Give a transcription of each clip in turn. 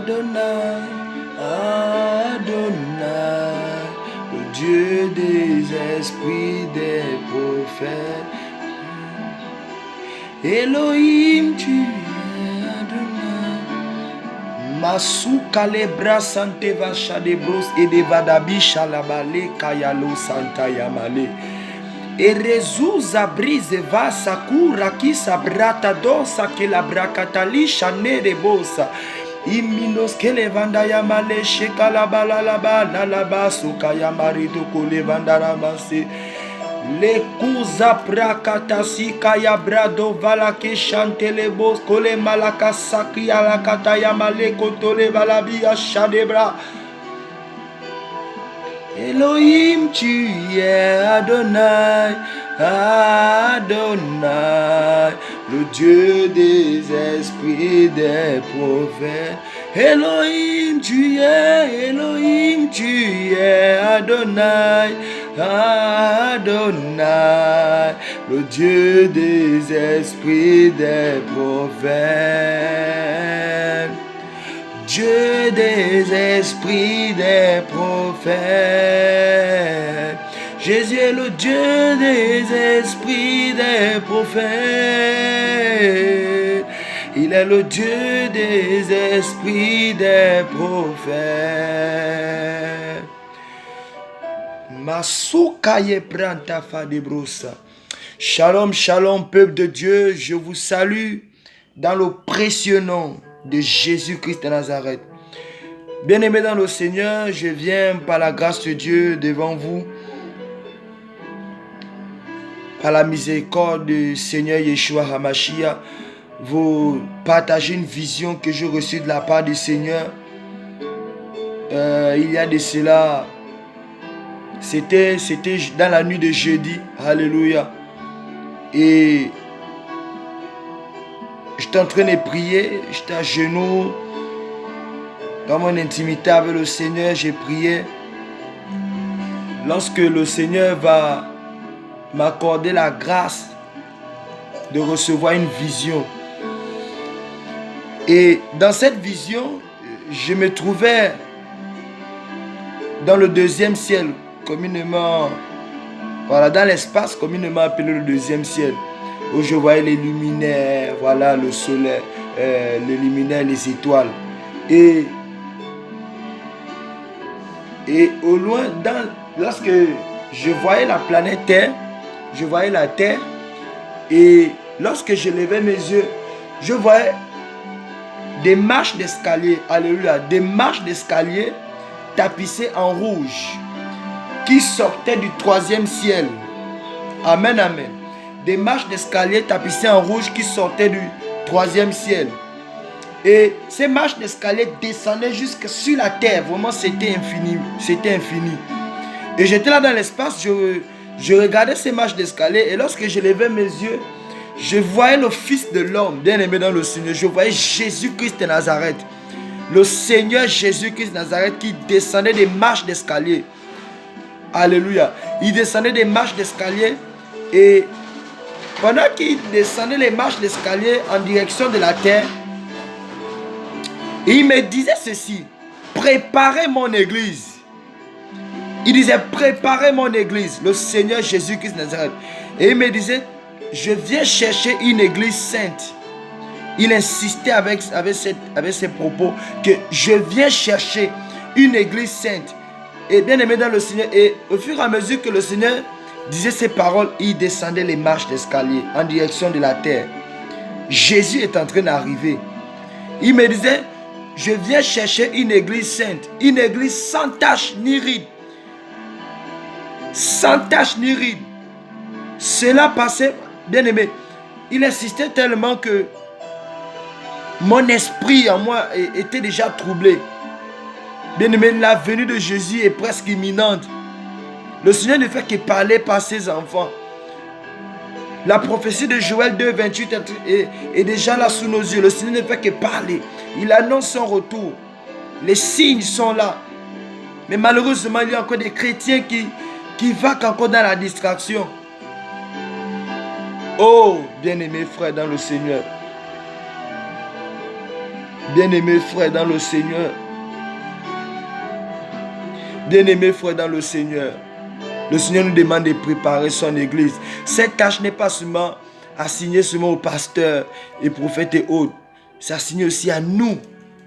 Adonai, Adonai, le Dieu des esprits des prophètes. Elohim, tu es Adonai. Masuka lebra sante vacha de bros et de vadabi shalabale kayalo santa yamale. Erezuza brise va sakura kisa brata dosa ke la brakatali shane de bosa. Iminos ke levanda yamale sheka la balalaba nalaba suka yamarido ko levanda ramase. Le kuza prakata sika ya brado vala ke chante le bos kole malaka saki ala kata yamale kotole balabi shadebra. Elohim, tu es Adonai, Adonai, le Dieu des esprits des prophètes. Elohim, tu es Adonai, Adonai, le Dieu des esprits des prophètes. Dieu des esprits des prophètes. Jésus est le Dieu des esprits des prophètes. Il est le Dieu des esprits des prophètes. Masukaye pranta fadebrosa. Shalom, shalom, peuple de Dieu. Je vous salue dans le précieux nom de Jésus-Christ de Nazareth. Bien-aimés dans le Seigneur, je viens par la grâce de Dieu devant vous, par la miséricorde du Seigneur Yeshua HaMashiach, vous partager une vision que j'ai reçue de la part du Seigneur. Il y a de cela, c'était dans la nuit de jeudi. Alléluia. Et j'étais en train de prier, j'étais à genoux, dans mon intimité avec le Seigneur, j'ai prié. Lorsque le Seigneur va m'accorder la grâce de recevoir une vision. Et dans cette vision, je me trouvais dans le deuxième ciel, communément, voilà, dans l'espace communément appelé le deuxième ciel, où je voyais les luminaires, voilà, le soleil, les luminaires, les étoiles. Et au loin, lorsque je voyais la planète Terre, je voyais la Terre, et lorsque je levais mes yeux, je voyais des marches d'escalier, alléluia, des marches d'escalier tapissées en rouge, qui sortaient du troisième ciel. Amen, amen. Des marches d'escalier tapissées en rouge qui sortaient du troisième ciel. Et ces marches d'escalier descendaient jusque sur la terre. Vraiment, c'était infini. C'était infini. Et j'étais là dans l'espace, je regardais ces marches d'escalier. Et lorsque je levais mes yeux, je voyais le Fils de l'homme, bien aimé dans le Seigneur. Je voyais Jésus-Christ de Nazareth. Le Seigneur Jésus-Christ de Nazareth qui descendait des marches d'escalier. Alléluia. Il descendait des marches d'escalier. Et pendant qu'il descendait les marches d'escalier en direction de la terre, il me disait ceci: préparez mon église. Il disait: préparez mon église, le Seigneur Jésus-Christ de Nazareth. Et il me disait: je viens chercher une église sainte. Il insistait avec ses propos que je viens chercher une église sainte. Et bien aimé dans le Seigneur, et au fur et à mesure que le Seigneur disait ces paroles, il descendait les marches d'escalier en direction de la terre. Jésus est en train d'arriver. Il me disait: je viens chercher une église sainte, une église sans tache ni ride. Sans tache ni ride. Cela passait, bien aimé. Il insistait tellement que mon esprit en moi était déjà troublé. Bien aimé, la venue de Jésus est presque imminente. Le Seigneur ne fait que parler par ses enfants. La prophétie de Joël 2:28 est déjà là sous nos yeux. Le Seigneur ne fait que parler. Il annonce son retour. Les signes sont là. Mais malheureusement, il y a encore des chrétiens qui vaquent encore dans la distraction. Oh, bien-aimés frères dans le Seigneur. Bien-aimés frères dans le Seigneur. Bien-aimés frères dans le Seigneur. Le Seigneur nous demande de préparer son église. Cette tâche n'est pas seulement assignée seulement aux pasteurs et prophètes et autres. C'est assigné aussi à nous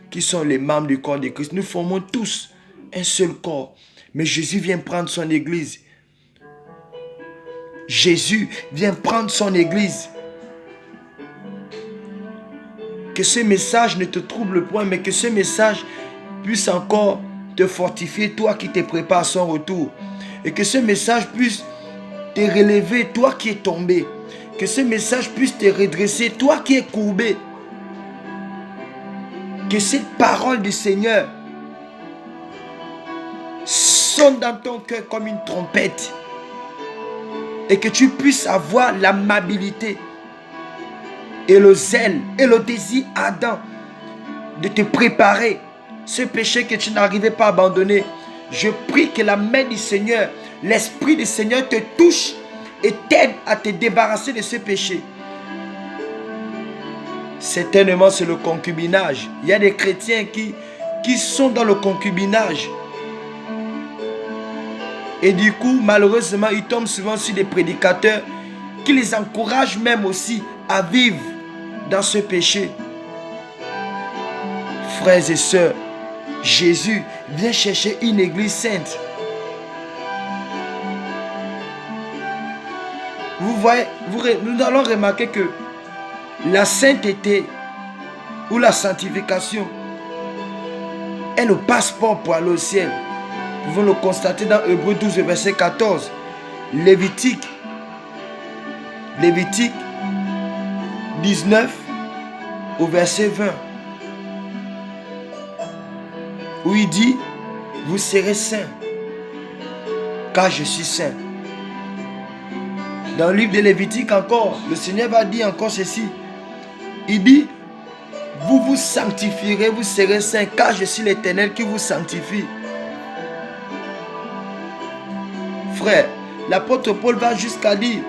qui sont les membres du corps de Christ. Nous formons tous un seul corps. Mais Jésus vient prendre son église. Jésus vient prendre son église. Que ce message ne te trouble point, mais que ce message puisse encore te fortifier, toi qui te prépares à son retour. Et que ce message puisse te relever, toi qui es tombé. Que ce message puisse te redresser, toi qui es courbé. Que cette parole du Seigneur sonne dans ton cœur comme une trompette. Et que tu puisses avoir l'amabilité et le zèle et le désir ardent de te préparer. Ce péché que tu n'arrivais pas à abandonner. Je prie que la main du Seigneur, l'Esprit du Seigneur te touche et t'aide à te débarrasser de ce péché. Certainement, c'est le concubinage. Il y a des chrétiens qui sont dans le concubinage. Et du coup, malheureusement, ils tombent souvent sur des prédicateurs qui les encouragent même aussi à vivre dans ce péché. Frères et sœurs, Jésus vient chercher une église sainte. Vous voyez, nous allons remarquer que la sainteté ou la sanctification est le passeport pour aller au ciel. Nous pouvons le constater dans Hébreux 12, verset 14. Lévitique 19 au verset 20. Où il dit, vous serez saints, car je suis saint. Dans le livre de Lévitique encore, le Seigneur va dire encore ceci. Il dit, vous vous sanctifierez, vous serez saints, car je suis l'Éternel qui vous sanctifie. Frère, l'apôtre Paul va jusqu'à dire,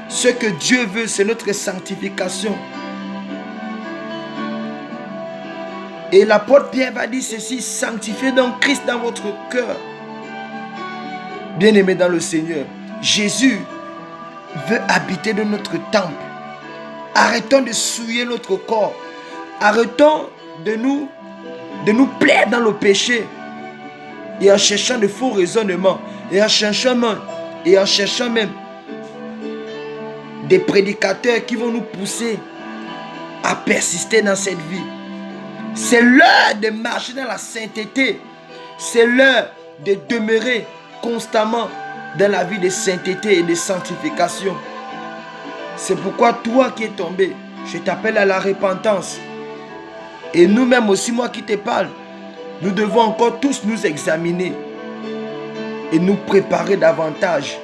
ce que Dieu veut, c'est notre sanctification. Et l'apôtre Pierre va dire ceci, sanctifiez donc Christ dans votre cœur. Bien-aimés dans le Seigneur, Jésus veut habiter dans notre temple. Arrêtons de souiller notre corps. Arrêtons de nous plaire dans le péché. Et en cherchant de faux raisonnements. Et en cherchant même des prédicateurs qui vont nous pousser à persister dans cette vie. C'est l'heure de marcher dans la sainteté. C'est l'heure de demeurer constamment dans la vie de sainteté et de sanctification. C'est pourquoi toi qui es tombé, je t'appelle à la repentance. Et nous-mêmes aussi, moi qui te parle, nous devons encore tous nous examiner et nous préparer davantage.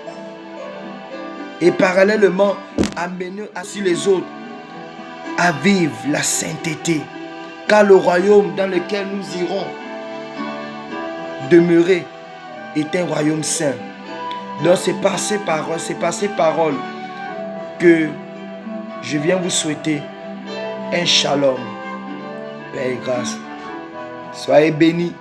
Et parallèlement, amener ainsi les autres à vivre la sainteté. Car le royaume dans lequel nous irons demeurer est un royaume saint. Donc c'est par ces paroles que je viens vous souhaiter un shalom. Paix et grâce. Soyez bénis.